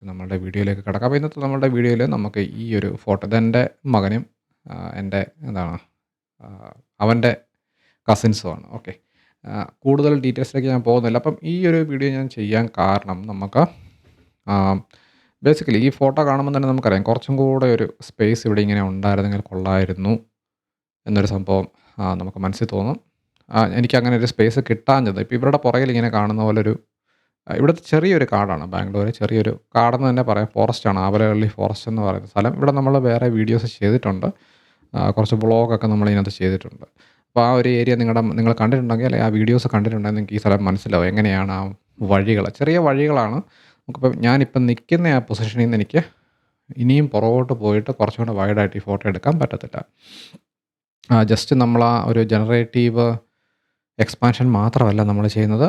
നമ്മളുടെ വീഡിയോയിലേക്ക് കടക്കാം. അപ്പോൾ ഇന്നത്തെ നമ്മളുടെ വീഡിയോയിൽ നമുക്ക് ഈ ഒരു ഫോട്ടോ ഇതെൻ്റെ മകനും എൻ്റെ എന്താണ് അവൻ്റെ കസിൻസുമാണ്. ഓക്കെ. കൂടുതൽ ഡീറ്റെയിൽസിലേക്ക് ഞാൻ പോകുന്നില്ല. അപ്പം ഈ ഒരു വീഡിയോ ഞാൻ ചെയ്യാൻ കാരണം നമുക്ക് ബേസിക്കലി ഈ ഫോട്ടോ കാണുമ്പോൾ തന്നെ നമുക്കറിയാം കുറച്ചും കൂടെ ഒരു സ്പേസ് ഇവിടെ ഇങ്ങനെ ഉണ്ടായിരുന്നെങ്കിൽ കൊള്ളായിരുന്നു എന്നൊരു സംഭവം നമുക്ക് മനസ്സിൽ തോന്നും. എനിക്കങ്ങനെ ഒരു സ്പേസ് കിട്ടാഞ്ഞത് ഇപ്പോൾ ഇവരുടെ പുറകിൽ ഇങ്ങനെ കാണുന്ന പോലൊരു ഇവിടുത്തെ ചെറിയൊരു കാടാണ് ബാംഗ്ലൂർ. ചെറിയൊരു കാടെന്ന് തന്നെ പറയാം. ഫോറസ്റ്റാണ്. ആവലഹള്ളി ഫോറസ്റ്റ് എന്ന് പറയുന്ന സ്ഥലം. ഇവിടെ നമ്മൾ വേറെ വീഡിയോസ് ചെയ്തിട്ടുണ്ട്. കുറച്ച് വ്ളോഗൊക്കെ നമ്മളിതിനകത്ത് ചെയ്തിട്ടുണ്ട്. അപ്പോൾ ആ ഒരു ഏരിയ നിങ്ങൾ കണ്ടിട്ടുണ്ടെങ്കിൽ അല്ലെങ്കിൽ ആ വീഡിയോസ് കണ്ടിട്ടുണ്ടെങ്കിൽ നിങ്ങൾക്ക് ഈ സ്ഥലം മനസ്സിലാവും എങ്ങനെയാണ് ആ വഴികൾ. ചെറിയ വഴികളാണ്. നമുക്കിപ്പം ഞാനിപ്പം നിൽക്കുന്ന ആ പൊസിഷനിൽ നിന്ന് എനിക്ക് ഇനിയും പുറകോട്ട് പോയിട്ട് കുറച്ചും കൂടെ വൈഡായിട്ട് ഈ ഫോട്ടോ എടുക്കാൻ പറ്റത്തില്ല. ജസ്റ്റ് നമ്മൾ ആ ഒരു ജനറേറ്റീവ് എക്സ്പാൻഷൻ മാത്രമല്ല നമ്മൾ ചെയ്യുന്നത്.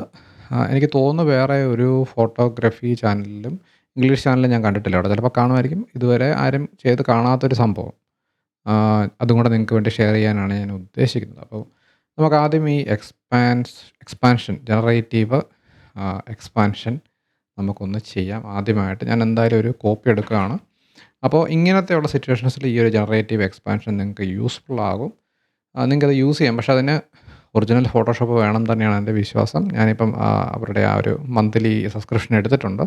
എനിക്ക് തോന്നുന്നു വേറെ ഒരു ഫോട്ടോഗ്രാഫി ചാനലിലും ഇംഗ്ലീഷ് ചാനലിലും ഞാൻ കണ്ടിട്ടില്ല. അവിടെ ചിലപ്പോൾ കാണുമായിരിക്കും. ഇതുവരെ ആരും ചെയ്ത് കാണാത്തൊരു സംഭവം. അതും കൂടെ നിങ്ങൾക്ക് വേണ്ടി ഷെയർ ചെയ്യാനാണ് ഞാൻ ഉദ്ദേശിക്കുന്നത്. അപ്പോൾ നമുക്ക് ആദ്യം ഈ എക്സ്പാൻഷൻ ജനറേറ്റീവ് എക്സ്പാൻഷൻ നമുക്കൊന്ന് ചെയ്യാം. ആദ്യമായിട്ട് ഞാൻ എന്തായാലും ഒരു കോപ്പി എടുക്കുകയാണ്. അപ്പോൾ ഇങ്ങനത്തെയുള്ള സിറ്റുവേഷൻസിൽ ഈ ഒരു ജനറേറ്റീവ് എക്സ്പാൻഷൻ നിങ്ങൾക്ക് യൂസ്ഫുൾ ആകും. നിങ്ങൾക്കത് യൂസ് ചെയ്യാം. പക്ഷേ അതിന് ഒറിജിനൽ ഫോട്ടോഷോപ്പ് വേണം തന്നെയാണ് എൻ്റെ വിശ്വാസം. ഞാനിപ്പം അവരുടെ ആ ഒരു മന്ത്ലി സബ്സ്ക്രിപ്ഷൻ എടുത്തിട്ടുണ്ട്.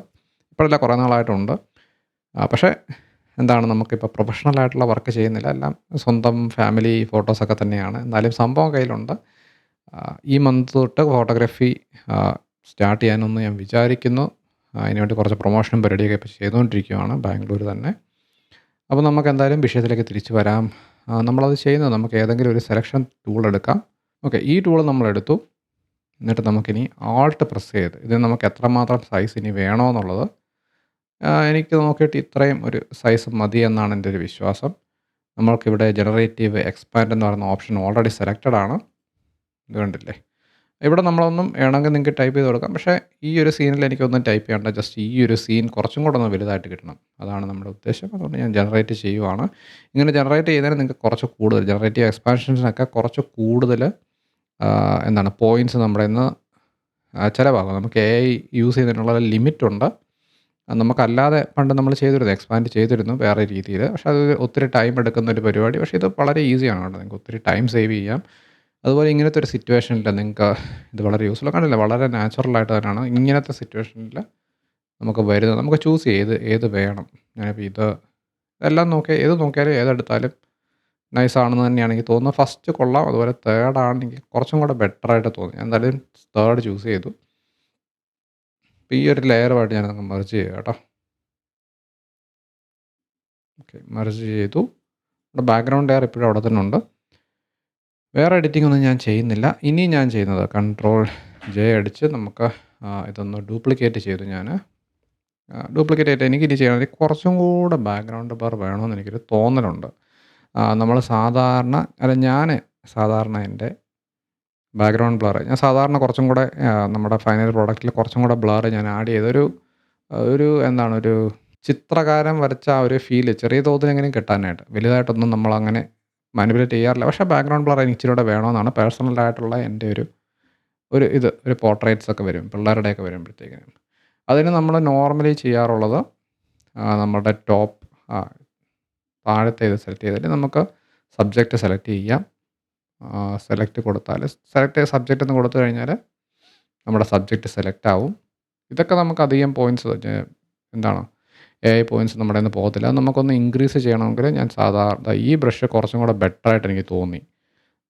ഇപ്പോഴല്ല, കുറേ നാളായിട്ടുണ്ട്. പക്ഷേ എന്താണ്, നമുക്കിപ്പോൾ പ്രൊഫഷണലായിട്ടുള്ള വർക്ക് ചെയ്യുന്നില്ല. എല്ലാം സ്വന്തം ഫാമിലി ഫോട്ടോസൊക്കെ തന്നെയാണ്. എന്നാലും സംഭവം കയ്യിലുണ്ട്. ഈ മന്ത് തൊട്ട് ഫോട്ടോഗ്രാഫി സ്റ്റാർട്ട് ചെയ്യാനൊന്ന് ഞാൻ വിചാരിക്കുന്നു. അതിനുവേണ്ടി കുറച്ച് പ്രൊമോഷനും പരിപാടിയൊക്കെ ഇപ്പോൾ ചെയ്തുകൊണ്ടിരിക്കുകയാണ് ബാംഗ്ലൂർ തന്നെ. അപ്പോൾ നമുക്ക് എന്തായാലും വിഷയത്തിലേക്ക് തിരിച്ചു വരാം. നമ്മളത് ചെയ്യുന്നത് നമുക്ക് ഏതെങ്കിലും ഒരു സെലക്ഷൻ ടൂൾ എടുക്കാം. ഓക്കെ, ഈ ടൂൾ നമ്മളെടുത്തു. എന്നിട്ട് നമുക്കിനി ആൾട്ട് പ്രസ് ചെയ്ത് ഇത് നമുക്ക് എത്രമാത്രം സൈസ് ഇനി വേണമെന്നുള്ളത് എനിക്ക് നോക്കിയിട്ട് ഇത്രയും ഒരു സൈസ് മതി എന്നാണ് എൻ്റെ ഒരു വിശ്വാസം. നമ്മൾക്കിവിടെ ജനറേറ്റീവ് എക്സ്പാൻഡ് എന്ന് പറയുന്ന ഓപ്ഷൻ ഓൾറെഡി സെലക്റ്റഡ് ആണ്. ഇത് കണ്ടില്ലേ? ഇവിടെ നമ്മളൊന്നും വേണമെങ്കിൽ നിങ്ങൾക്ക് ടൈപ്പ് ചെയ്ത് കൊടുക്കാം. പക്ഷേ ഈ ഒരു സീനിൽ എനിക്കൊന്നും ടൈപ്പ് ചെയ്യേണ്ട. ജസ്റ്റ് ഈ ഒരു സീൻ കുറച്ചും കൂടെ ഒന്ന് വലുതായിട്ട് കിട്ടണം. അതാണ് നമ്മുടെ ഉദ്ദേശം. അതുകൊണ്ട് ഞാൻ ജനറേറ്റ് ചെയ്യുവാണ്. ഇങ്ങനെ ജനറേറ്റ് ചെയ്തതിന് നിങ്ങൾക്ക് കുറച്ച് കൂടുതൽ ജനറേറ്റീവ് എക്സ്പാൻഷൻസിനൊക്കെ കുറച്ച് കൂടുതൽ എന്താണ് പോയിൻറ്റ്സ് നമ്മുടെ ഇന്ന് ചിലവാകും. നമുക്ക് AI യൂസ് ചെയ്യുന്നതിനുള്ള ലിമിറ്റുണ്ട്. നമുക്കല്ലാതെ പണ്ട് നമ്മൾ ചെയ്തിരുന്നു, എക്സ്പാൻഡ് ചെയ്തിരുന്നു വേറെ രീതിയിൽ. പക്ഷേ അത് ഒത്തിരി ടൈം എടുക്കുന്ന ഒരു പരിപാടി. പക്ഷേ ഇത് വളരെ ഈസിയാണ് കേട്ടോ. നിങ്ങൾക്ക് ഒത്തിരി ടൈം സേവ് ചെയ്യാം. അതുപോലെ ഇങ്ങനത്തെ ഒരു സിറ്റുവേഷനിൽ നിങ്ങൾക്ക് ഇത് വളരെ യൂസ്ഫുൾ കണ്ടില്ല. വളരെ നാച്ചുറലായിട്ട് തന്നെയാണ് ഇങ്ങനത്തെ സിറ്റുവേഷനിൽ നമുക്ക് വരുന്നത്. നമുക്ക് ചൂസ് ചെയ്ത് ഏത് വേണം. ഞാനിപ്പോൾ ഇതെല്ലാം ഏത് നോക്കിയാലും ഏതെടുത്താലും നൈസാണെന്ന് തന്നെയാണ് എനിക്ക് തോന്നുന്നത്. ഫസ്റ്റ് കൊള്ളാം. അതുപോലെ തേർഡാണ് എനിക്ക് കുറച്ചും കൂടെ ബെറ്ററായിട്ട് തോന്നി. ഞാൻ എന്തായാലും തേർഡ് ചൂസ് ചെയ്തു. അപ്പോൾ ഈ ഒരു ലെയറുമായിട്ട് ഞാനങ്ങ് മെർജ് ചെയ്യുക കേട്ടോ. ഓക്കെ, മെർജ് ചെയ്തു. ഇവിടെ ബാക്ക്ഗ്രൗണ്ട് ലെയർ ഇപ്പോഴും അവിടെ തന്നെ ഉണ്ട്. വേറെ എഡിറ്റിംഗ് ഒന്നും ഞാൻ ചെയ്യുന്നില്ല. ഇനി ഞാൻ ചെയ്യുന്നത് Ctrl+J അടിച്ച് നമുക്ക് ഇതൊന്ന് ഡ്യൂപ്ലിക്കേറ്റ് ചെയ്തു ഞാൻ. ഡ്യൂപ്ലിക്കേറ്റ് ആയിട്ട് എനിക്കിനി ചെയ്യണമെങ്കിൽ കുറച്ചും കൂടെ ബാക്ക്ഗ്രൗണ്ട് ബാർ വേണമെന്ന് എനിക്കൊരു തോന്നലുണ്ട്. നമ്മൾ ഞാൻ സാധാരണ എൻ്റെ ബാക്ക്ഗ്രൗണ്ട് ബ്ലർ ഞാൻ സാധാരണ കുറച്ചും കൂടെ നമ്മുടെ ഫൈനൽ പ്രോഡക്റ്റിൽ കുറച്ചും കൂടെ ബ്ലർ ഞാൻ ആഡ് ചെയ്ത് ഒരു ചിത്രകാരൻ വരച്ച ആ ഒരു ഫീല് ചെറിയ തോതിലെങ്കിലും കിട്ടാനായിട്ട്. വലുതായിട്ടൊന്നും നമ്മളങ്ങനെ മാനിപ്പുലേറ്റ് ചെയ്യാറില്ല. പക്ഷേ ബാക്ക്ഗ്രൗണ്ട് ബ്ലർ എനിക്ക് ഇച്ചിരി കൂടെ വേണമെന്നാണ് പേഴ്സണലായിട്ടുള്ള എൻ്റെ ഒരു പോർട്രേറ്റ്സ് ഒക്കെ വരും, പിള്ളേരുടെയൊക്കെ വരുമ്പോഴത്തേക്കിനും. അതിന് നമ്മൾ നോർമലി ചെയ്യാറുള്ളത് നമ്മുടെ താഴത്തെ ഇത് സെലക്ട് ചെയ്തിട്ട് നമുക്ക് സബ്ജക്റ്റ് സെലക്ട് ചെയ്യാം. സെലക്ട് കൊടുത്താൽ സബ്ജക്റ്റ് എന്ന് കൊടുത്തു കഴിഞ്ഞാൽ നമ്മുടെ സബ്ജക്റ്റ് സെലക്ട് ആവും. ഇതൊക്കെ നമുക്ക് അധികം പോയിൻറ്റ്സ് എന്താണ് AI പോയിൻറ്റ്സ് നമ്മുടെ നിന്ന് പോകത്തില്ല. അത് നമുക്കൊന്ന് ഇൻക്രീസ് ചെയ്യണമെങ്കിൽ ഞാൻ സാധാരണ ഈ ബ്രഷ് കുറച്ചും കൂടെ ബെറ്ററായിട്ട് എനിക്ക് തോന്നി.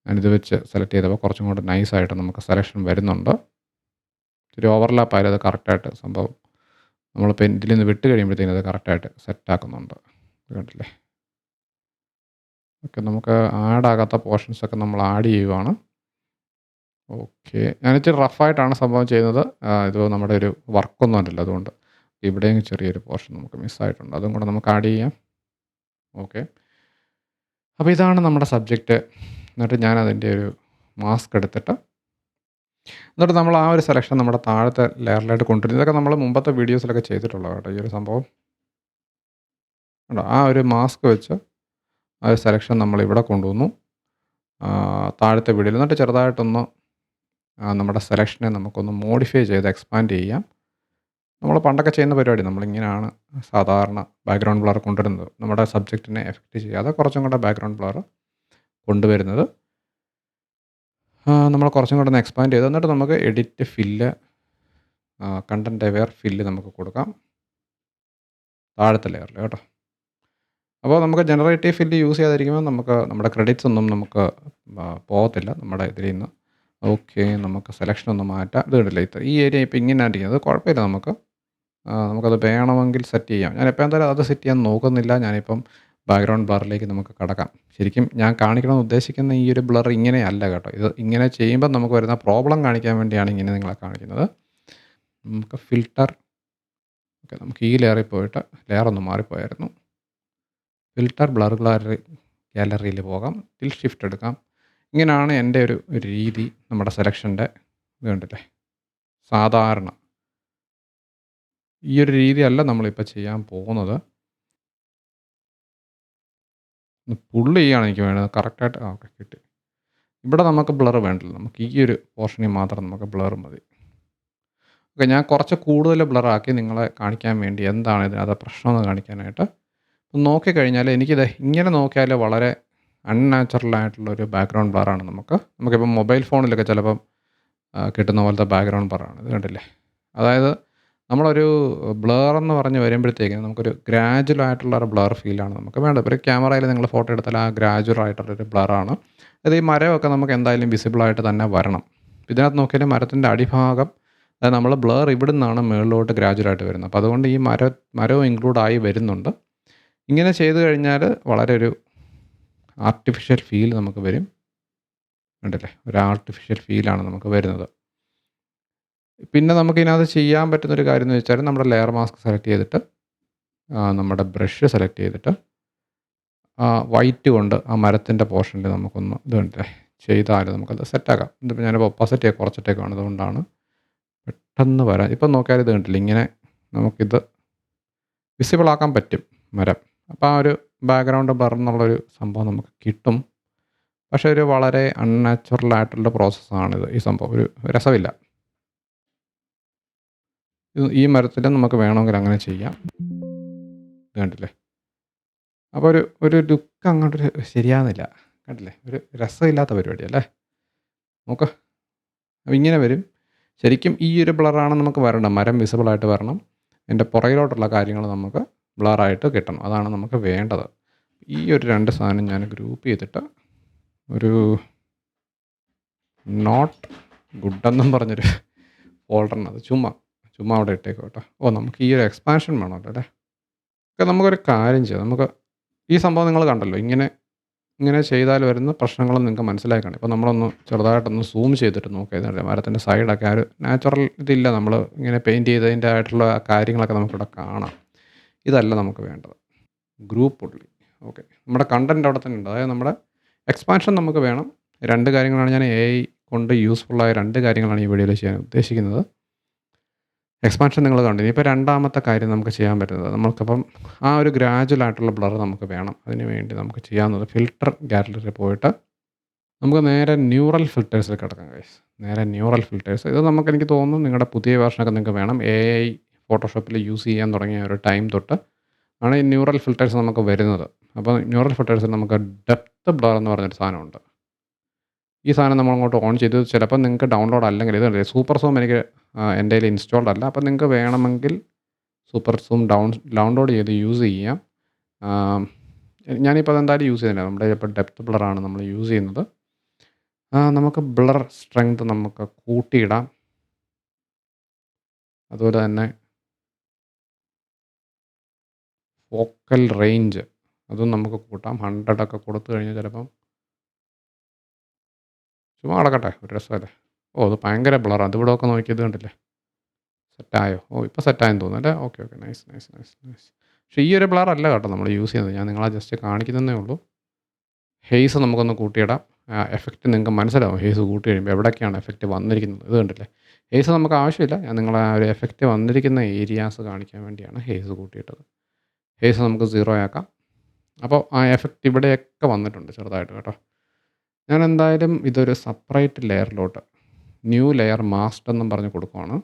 ഞാനിത് വെച്ച് സെലക്ട് ചെയ്തപ്പോൾ കുറച്ചും കൂടെ നൈസായിട്ട് നമുക്ക് സെലക്ഷൻ വരുന്നുണ്ട്. ഇത്തിരി ഓവർലാപ്പ് ആയാലും അത് കറക്റ്റായിട്ട് സംഭവം നമ്മളിപ്പോൾ ഇതിൽ നിന്ന് വിട്ട് കഴിയുമ്പോഴത്തേക്കും അത് കറക്റ്റായിട്ട് സെറ്റാക്കുന്നുണ്ട്. കണ്ടില്ലേ? ഓക്കെ, നമുക്ക് ആകാത്ത പോർഷൻസൊക്കെ നമ്മൾ ആഡ് ചെയ്യുവാണ്. ഓക്കെ, ഞാനിച്ചിരി റഫായിട്ടാണ് സംഭവം ചെയ്യുന്നത്. ഇത് നമ്മുടെ ഒരു വർക്കൊന്നും അല്ലല്ലോ, അതുകൊണ്ട് ഇവിടെയും ചെറിയൊരു പോർഷൻ നമുക്ക് മിസ്സായിട്ടുണ്ട്. അതും കൂടെ നമുക്ക് ആഡ് ചെയ്യാം. ഓക്കെ, അപ്പോൾ ഇതാണ് നമ്മുടെ സബ്ജക്റ്റ്. എന്നിട്ട് ഞാൻ അതിൻ്റെ ഒരു മാസ്ക് എടുത്തിട്ട് എന്നിട്ട് നമ്മൾ ആ ഒരു സെലക്ഷൻ നമ്മുടെ താഴത്തെ ലെയറിലായിട്ട് കൊണ്ടുവരും. ഇതൊക്കെ നമ്മൾ മുമ്പത്തെ വീഡിയോസിലൊക്കെ ചെയ്തിട്ടുള്ളത് കേട്ടോ. ഈ ഒരു സംഭവം ആ ഒരു മാസ്ക് വെച്ച് ആ ഒരു സെലക്ഷൻ നമ്മളിവിടെ കൊണ്ടുവന്നു താഴത്തെ വീഡിയോയിൽ. എന്നിട്ട് ചെറുതായിട്ടൊന്ന് നമ്മുടെ സെലക്ഷനെ നമുക്കൊന്ന് മോഡിഫൈ ചെയ്ത് എക്സ്പാൻഡ് ചെയ്യാം. നമ്മൾ പണ്ടൊക്കെ ചെയ്യുന്ന പരിപാടി. നമ്മളിങ്ങനെയാണ് സാധാരണ ബാക്ക്ഗ്രൗണ്ട് ബ്ലർ കൊണ്ടുവരുന്നത്. നമ്മുടെ സബ്ജക്റ്റിനെ എഫക്റ്റ് ചെയ്യാതെ കുറച്ചും കൂടെ ബാക്ക്ഗ്രൗണ്ട് ബ്ലർ കൊണ്ടുവരുന്നത്. നമ്മൾ കുറച്ചും കൂടെ ഒന്ന് എക്സ്പാൻഡ് ചെയ്ത് എന്നിട്ട് നമുക്ക് edit fill content aware fill നമുക്ക് കൊടുക്കാം. താഴത്തെ ലെയറിൽ കേട്ടോ. അപ്പോൾ നമുക്ക് ജനറേറ്റീവ് ഫില്ല് യൂസ് ചെയ്യാതിരിക്കുമ്പോൾ നമുക്ക് നമ്മുടെ ക്രെഡിറ്റ്സ് ഒന്നും നമുക്ക് പോകത്തില്ല നമ്മുടെ ഇതിൽ നിന്ന്. ഓക്കെ, നമുക്ക് സെലക്ഷൻ ഒന്ന് മാറ്റാം. ഇത് കണ്ടില്ലേ, ഈ ഏരിയ ഇപ്പോൾ ഇങ്ങനെ ആയിരിക്കുന്നത് കുഴപ്പമില്ല. നമുക്കത് വേണമെങ്കിൽ സെറ്റ് ചെയ്യാം. ഞാനിപ്പോൾ എന്തായാലും അത് സെറ്റ് ചെയ്യാൻ നോക്കുന്നില്ല. ഞാനിപ്പം ബാക്ക്ഗ്രൗണ്ട് ബ്ലറിലേക്ക് നമുക്ക് കടക്കാം. ശരിക്കും ഞാൻ കാണിക്കണമെന്ന് ഉദ്ദേശിക്കുന്ന ഈ ഒരു ബ്ലർ ഇങ്ങനെയല്ല കേട്ടോ. ഇത് ഇങ്ങനെ ചെയ്യുമ്പോൾ നമുക്ക് വരുന്ന പ്രോബ്ലം കാണിക്കാൻ വേണ്ടിയാണ് ഇങ്ങനെ നിങ്ങളെ കാണിക്കുന്നത്. നമുക്ക് ഫിൽട്ടർ, ഓക്കെ, നമുക്ക് ഈ ലെയറിൽ പോയിട്ട് ലെയർ ഒന്ന് മാറിപ്പോയായിരുന്നു. ഫിൽട്ടർ ബ്ലർ ഗാലറിയിൽ പോകാം. ഷിഫ്റ്റ് എടുക്കാം. ഇങ്ങനെയാണ് എൻ്റെ ഒരു രീതി. നമ്മുടെ സെലക്ഷൻ്റെ ഇത് കണ്ടില്ലേ, സാധാരണ ഈ ഒരു രീതിയല്ല നമ്മളിപ്പോൾ ചെയ്യാൻ പോകുന്നത്. പുള്ള് ചെയ്യാണ് എനിക്ക് വേണ്ടത് കറക്റ്റായിട്ട്. ഓക്കെ, കിട്ടി. ഇവിടെ നമുക്ക് ബ്ലർ വേണ്ടല്ലോ. നമുക്ക് ഈ ഒരു പോർഷനിൽ മാത്രം നമുക്ക് ബ്ലർ മതി. ഓക്കെ, ഞാൻ കുറച്ച് കൂടുതൽ ബ്ലറാക്കി നിങ്ങളെ കാണിക്കാൻ വേണ്ടി എന്താണ് ഇതിനകത്ത് പ്രശ്നമെന്ന് കാണിക്കാനായിട്ട്. നോക്കിക്കഴിഞ്ഞാൽ എനിക്കിത് ഇങ്ങനെ നോക്കിയാൽ വളരെ അൺനാച്ചുറൽ ആയിട്ടുള്ളൊരു ബാക്ക്ഗ്രൗണ്ട് ബ്ലറാണ് നമുക്കിപ്പം മൊബൈൽ ഫോണിലൊക്കെ ചിലപ്പം കിട്ടുന്ന പോലത്തെ ബാക്ക്ഗ്രൗണ്ട് ബ്ലറാണ്. ഇത് കണ്ടില്ലേ. അതായത് നമ്മളൊരു ബ്ലർ എന്ന് പറഞ്ഞ് വരുമ്പോഴത്തേക്കും നമുക്കൊരു ഗ്രാജുവൽ ആയിട്ടുള്ള ഒരു ബ്ലർ ഫീലാണ് നമുക്ക് വേണ്ടത്. ഇപ്പോൾ ഒരു ക്യാമറയിൽ നിങ്ങൾ ഫോട്ടോ എടുത്താൽ ആ ഗ്രാജുവൽ ആയിട്ടുള്ളൊരു ബ്ലറാണ്. അത് ഈ മരമൊക്കെ നമുക്ക് എന്തായാലും വിസിബിളായിട്ട് തന്നെ വരണം. ഇതിനകത്ത് നോക്കിയാൽ മരത്തിൻ്റെ അടിഭാഗം, അതായത് നമ്മൾ ബ്ലർ ഇവിടെ നിന്നാണ് മുകളിലോട്ട് ഗ്രാജുവലായിട്ട് വരുന്നത്. അപ്പോൾ അതുകൊണ്ട് ഈ മരവും ഇൻക്ലൂഡ് ആയി വരുന്നുണ്ട്. ഇങ്ങനെ ചെയ്ത് കഴിഞ്ഞാൽ വളരെ ഒരു ആർട്ടിഫിഷ്യൽ ഫീൽ നമുക്ക് വരും. കണ്ടില്ലേ, ഒരു ആർട്ടിഫിഷ്യൽ ഫീലാണ് നമുക്ക് വരുന്നത്. പിന്നെ നമുക്കിതിനകത്ത് ചെയ്യാൻ പറ്റുന്നൊരു കാര്യം എന്ന് വെച്ചാൽ നമ്മുടെ ലെയർ മാസ്ക് സെലക്ട് ചെയ്തിട്ട് നമ്മുടെ ബ്രഷ് സെലക്ട് ചെയ്തിട്ട് വൈറ്റ് കൊണ്ട് ആ മരത്തിൻ്റെ പോർഷനിൽ നമുക്കൊന്ന് ഇത് കണ്ടില്ലേ ചെയ്താൽ നമുക്കത് സെറ്റാക്കാം. ഇതിപ്പോൾ ഞാനിപ്പോൾ ഒപ്പാസിറ്റി കുറച്ചിട്ടേക്കാണ്. അതുകൊണ്ടാണ് പെട്ടെന്ന് വരാൻ. ഇപ്പം നോക്കിയാൽ ഇത് കണ്ടില്ല, ഇങ്ങനെ നമുക്കിത് വിസിബിൾ ആക്കാൻ പറ്റും മരം. അപ്പോൾ ആ ഒരു ബാക്ക്ഗ്രൗണ്ട് ബ്ലർ എന്നുള്ളൊരു സംഭവം നമുക്ക് കിട്ടും. പക്ഷേ ഒരു വളരെ അൺനാച്ചുറൽ ആയിട്ടുള്ള പ്രോസസ്സാണിത്. ഈ സംഭവം ഒരു രസമില്ല. ഈ മരത്തിൽ നമുക്ക് വേണമെങ്കിൽ അങ്ങനെ ചെയ്യാം. ഇത് കണ്ടില്ലേ. അപ്പോൾ ഒരു ലുക്ക് അങ്ങോട്ടൊരു ശരിയാകുന്നില്ല. കണ്ടില്ലേ, ഒരു രസമില്ലാത്ത പരിപാടിയല്ലേ. നോക്ക്, അപ്പോൾ ഇങ്ങനെ വരും. ശരിക്കും ഈ ഒരു ബ്ലറാണ് നമുക്ക് വരേണ്ടത്. മരം വിസിബിളായിട്ട് വരണം. അതിൻ്റെ പുറകിലോട്ടുള്ള കാര്യങ്ങൾ നമുക്ക് ബ്ലറായിട്ട് കിട്ടണം. അതാണ് നമുക്ക് വേണ്ടത്. ഈ ഒരു 2 സാധനം ഞാൻ ഗ്രൂപ്പ് ചെയ്തിട്ട് ഒരു നോട്ട് ഗുഡ് എന്നും പറഞ്ഞൊരു ഫോൾഡറിനകത്ത് ചുമ്മാ അവിടെ ഇട്ടേക്കും കേട്ടോ. നമുക്ക് ഈ ഒരു എക്സ്പാൻഷൻ വേണമല്ലോ അല്ലേ. നമുക്കൊരു കാര്യം ചെയ്യാം. നമുക്ക് ഈ സംഭവം നിങ്ങൾ കണ്ടല്ലോ, ഇങ്ങനെ ചെയ്താൽ വരുന്ന പ്രശ്നങ്ങളും നിങ്ങൾക്ക് മനസ്സിലായി കാണും. ഇപ്പോൾ നമ്മളൊന്ന് ചെറുതായിട്ടൊന്ന് സൂം ചെയ്തിട്ട് നോക്കിയതല്ലേ, മരത്തിൻ്റെ സൈഡൊക്കെ ആ ഒരു നാച്ചുറൽ ഇതില്ല. നമ്മൾ ഇങ്ങനെ പെയിൻറ്റ് ചെയ്തതിൻ്റെ ആയിട്ടുള്ള കാര്യങ്ങളൊക്കെ നമുക്കിവിടെ കാണാം. ഇതല്ല നമുക്ക് വേണ്ടത്. ഗ്രൂപ്പ് ഉള്ളി. ഓക്കെ, നമ്മുടെ കണ്ടൻറ്റ് അവിടെ തന്നെ ഉണ്ട്. അതായത് നമ്മുടെ എക്സ്പാൻഷൻ നമുക്ക് വേണം. 2 കാര്യങ്ങളാണ് ഞാൻ AI കൊണ്ട് യൂസ്ഫുള്ളായ 2 കാര്യങ്ങളാണ് ഈ വീഡിയോയിൽ ചെയ്യാൻ ഉദ്ദേശിക്കുന്നത്. എക്സ്പാൻഷൻ നിങ്ങൾ കണ്ടു. ഇനിയിപ്പോൾ രണ്ടാമത്തെ കാര്യം നമുക്ക് ചെയ്യാൻ പറ്റുന്നത്, നമുക്കിപ്പം ആ ഒരു ഗ്രാജുവൽ ആയിട്ടുള്ള ബ്ലർ നമുക്ക് വേണം. അതിന് വേണ്ടി നമുക്ക് ചെയ്യാവുന്നത് ഫിൽട്ടർ ഗാലറിയിൽ പോയിട്ട് നമുക്ക് നേരെ ന്യൂറൽ ഫിൽറ്റേഴ്സിൽ കിടക്കാം ഗൈസ്. നേരെ ന്യൂറൽ ഫിൽറ്റേഴ്സ്. ഇത് എനിക്ക് തോന്നുന്നു നിങ്ങളുടെ പുതിയ വേർഷനൊക്കെ നിങ്ങൾക്ക് വേണം. AI ഫോട്ടോഷോപ്പിൽ യൂസ് ചെയ്യാൻ തുടങ്ങിയ ഒരു ടൈം തൊട്ട് ആണ് ഈ ന്യൂറൽ ഫിൽറ്റേഴ്സ് നമുക്ക് വരുന്നത്. അപ്പോൾ ന്യൂറൽ ഫിൽറ്റേഴ്സിൽ നമുക്ക് ഡെപ്ത് ബ്ലർ എന്ന് പറഞ്ഞൊരു സാധനമുണ്ട്. ഈ സാധനം നമ്മളങ്ങോട്ട് ഓൺ ചെയ്ത് ചിലപ്പോൾ നിങ്ങൾക്ക് ഡൗൺലോഡ് അല്ലെങ്കിൽ ഇത് സൂപ്പർ സൂം എൻ്റെ കയ്യിൽ ഇൻസ്റ്റാൾഡ് അല്ല. അപ്പോൾ നിങ്ങൾക്ക് വേണമെങ്കിൽ സൂപ്പർ സൂം ഡൗൺലോഡ് ചെയ്ത് യൂസ് ചെയ്യാം. ഞാനിപ്പോൾ അതെന്തായാലും യൂസ് ചെയ്യുന്നില്ല. നമ്മുടെ ഇപ്പോൾ ഡെപ്ത് ബ്ലറാണ് നമ്മൾ യൂസ് ചെയ്യുന്നത്. നമുക്ക് ബ്ലർ സ്ട്രെങ്ത് നമുക്ക് കൂട്ടിയിടാം. അതുപോലെ തന്നെ ഫോക്കൽ റേഞ്ച് അതും നമുക്ക് കൂട്ടാം. 100 ഒക്കെ കൊടുത്തു കഴിഞ്ഞാൽ ചിലപ്പം ചുമ്മാ കിടക്കട്ടെ, ഒരു രസമല്ലേ. അത് ഭയങ്കര ബ്ലറാണ്. അതിവിടെ ഒക്കെ നോക്കിയത് കണ്ടില്ലേ. സെറ്റായോ? ഇപ്പോൾ സെറ്റായെന്ന് തോന്നുന്നു അല്ലേ. Okay, nice. പക്ഷേ ഈ ഒരു ബ്ലർ അല്ല കേട്ടോ നമ്മൾ യൂസ് ചെയ്യുന്നത്. ഞാൻ നിങ്ങളെ ജസ്റ്റ് കാണിക്കുന്നതേ ഉള്ളൂ. ഹെയ്സ് നമുക്കൊന്ന് കൂട്ടിയിടാം. എഫക്റ്റ് നിങ്ങൾക്ക് മനസ്സിലാവും. ഹെയ്സ് കൂട്ടി കഴിയുമ്പോൾ എവിടെയൊക്കെയാണ് എഫക്റ്റ് വന്നിരിക്കുന്നത്. ഇത് കണ്ടില്ലേ. ഹെയ്സ് നമുക്ക് ആവശ്യമില്ല. ഞാൻ നിങ്ങളെ ആ ഒരു എഫക്റ്റ് വന്നിരിക്കുന്ന ഏരിയാസ് കാണിക്കാൻ വേണ്ടിയാണ് ഹെയ്സ് കൂട്ടിയിട്ടത്. ഹെയ്സ് നമുക്ക് 0 ആക്കാം. അപ്പോൾ ആ എഫക്റ്റ് ഇവിടെയൊക്കെ വന്നിട്ടുണ്ട് ചെറുതായിട്ട് കേട്ടോ. ഞാൻ എന്തായാലും ഇതൊരു സെപ്പറേറ്റ് ലെയറിലോട്ട് ന്യൂ ലെയർ മാസ്ക് എന്നും പറഞ്ഞ് കൊടുക്കുവാണ്.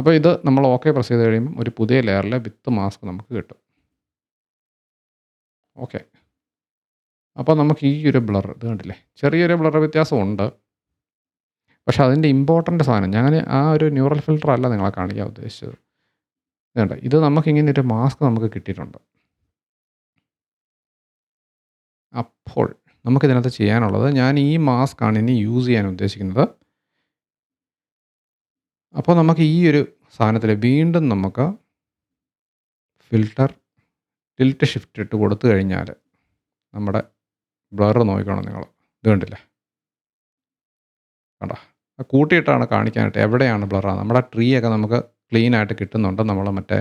അപ്പോൾ ഇത് നമ്മൾ ഓക്കെ പ്രസ് ചെയ്ത് കഴിയുമ്പം ഒരു പുതിയ ലെയറിലെ വിത്ത് മാസ്ക് നമുക്ക് കിട്ടും. ഓക്കെ. അപ്പോൾ നമുക്ക് ഈ ഒരു ബ്ലർ ഇത് കണ്ടില്ലേ? ചെറിയൊരു ബ്ലർ വ്യത്യാസമുണ്ട്. പക്ഷേ അതിൻ്റെ ഇമ്പോർട്ടൻ്റ് സാധനം ഞാൻ ആ ഒരു ന്യൂറൽ ഫിൽട്ടർ അല്ല നിങ്ങളെ കാണിക്കാൻ ഉദ്ദേശിച്ചത്. ഇത് കണ്ടോ? ഇത് നമുക്കിങ്ങനെ ഒരു മാസ്ക് നമുക്ക് കിട്ടിയിട്ടുണ്ട്. അപ്പോൾ നമുക്കിതിനകത്ത് ചെയ്യാനുള്ളത് ഞാൻ ഈ മാസ്കാണ് ഇനി യൂസ് ചെയ്യാൻ ഉദ്ദേശിക്കുന്നത്. അപ്പോൾ നമുക്ക് ഈ ഒരു സാധനത്തിൽ വീണ്ടും നമുക്ക് ഫിൽട്ടർ ടിൽറ്റ് ഷിഫ്റ്റ് ഇട്ട് കൊടുത്തു കഴിഞ്ഞാൽ നമ്മുടെ ബ്ലർ നോക്കിക്കോണം നിങ്ങൾ. ഇത് കണ്ടില്ലേ? കണ്ടോ? കൂട്ടിയിട്ടാണ് കാണിക്കാനായിട്ട് എവിടെയാണ് ബ്ലറാണ്. നമ്മുടെ ട്രീ ഒക്കെ നമുക്ക് ക്ലീൻ ആയിട്ട് കിട്ടുന്നുണ്ട്. നമ്മൾ മറ്റേ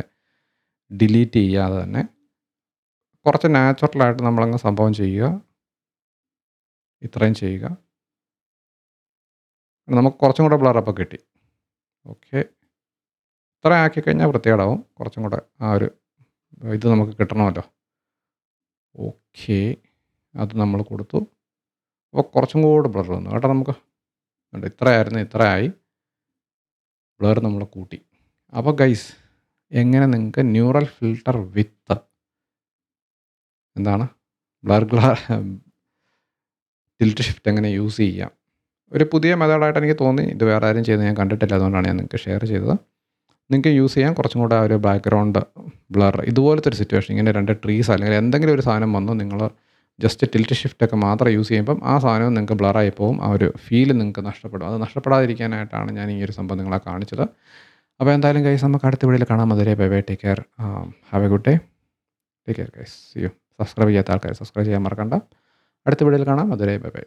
ഡിലീറ്റ് ചെയ്യാതെ തന്നെ കുറച്ച് നാച്ചുറലായിട്ട് നമ്മളങ്ങ് സംഭവം ചെയ്യുക. ഇത്രയും ചെയ്യുക. നമുക്ക് കുറച്ചും കൂടെ ബ്ലർ അപ്പോൾ കിട്ടി. ഓക്കെ. ഇത്ര ആക്കി കഴിഞ്ഞാൽ വൃത്തികേടാവും. കുറച്ചും കൂടെ ആ ഒരു ഇത് നമുക്ക് കിട്ടണമല്ലോ. ഓക്കെ. അത് നമ്മൾ കൊടുത്തു. അപ്പോൾ കുറച്ചും കൂടെ ബ്ലർ വന്നു കേട്ടോ നമുക്ക്. കണ്ടോ? ഇത്രയായിരുന്നു, ഇത്രയായി. ബ്ലർ നമ്മൾ കൂട്ടി. അപ്പോൾ ഗൈസ് എങ്ങനെ നിങ്ങൾക്ക് ന്യൂറൽ ഫിൽട്ടർ വിത്ത് എന്താണ് ബ്ലർ ടിൽറ്റ് ഷിഫ്റ്റ് എങ്ങനെ യൂസ് ചെയ്യാം. ഒരു പുതിയ മെത്തേഡായിട്ട് എനിക്ക് തോന്നി. ഇത് വേറെ ആരും ചെയ്ത് ഞാൻ കണ്ടിട്ടില്ല. അതുകൊണ്ടാണ് ഞാൻ നിങ്ങൾക്ക് ഷെയർ ചെയ്തത്. നിങ്ങൾക്ക് യൂസ് ചെയ്യാൻ കുറച്ചും കൂടെ ആ ഒരു ബാക്ക്ഗ്രൗണ്ട് ബ്ലർ ഇതുപോലത്തെ ഒരു സിറ്റുവേഷൻ ഇങ്ങനെ 2 ട്രീസ് അല്ലെങ്കിൽ എന്തെങ്കിലും ഒരു സാധനം വന്നു നിങ്ങൾ ജസ്റ്റ് ടിൽറ്റ് ഷിഫ്റ്റ് ഒക്കെ മാത്രം യൂസ് ചെയ്യുമ്പം ആ സാധനവും നിങ്ങൾക്ക് ബ്ലറായി പോകും. ആ ഒരു ഫീൽ നിങ്ങൾക്ക് നഷ്ടപ്പെടും. അത് നഷ്ടപ്പെടാതിരിക്കാനായിട്ടാണ് ഞാൻ ഈ ഒരു സംഭവം നിങ്ങളെ കാണിച്ചത്. അപ്പോൾ എന്തായാലും ഗൈസ് നമുക്ക് അടുത്ത വീഡിയോയിൽ കാണാം. അതുവരെ bye bye, take care, have a good day, take care guys, see you. Subscribe ചെയ്യാത്ത ആൾക്കാർ സബ്സ്ക്രൈബ് ചെയ്യാൻ മറക്കണ്ട. അടുത്ത വീഡിയോയിൽ കാണാം. അതുവരെ ബൈ ബൈ.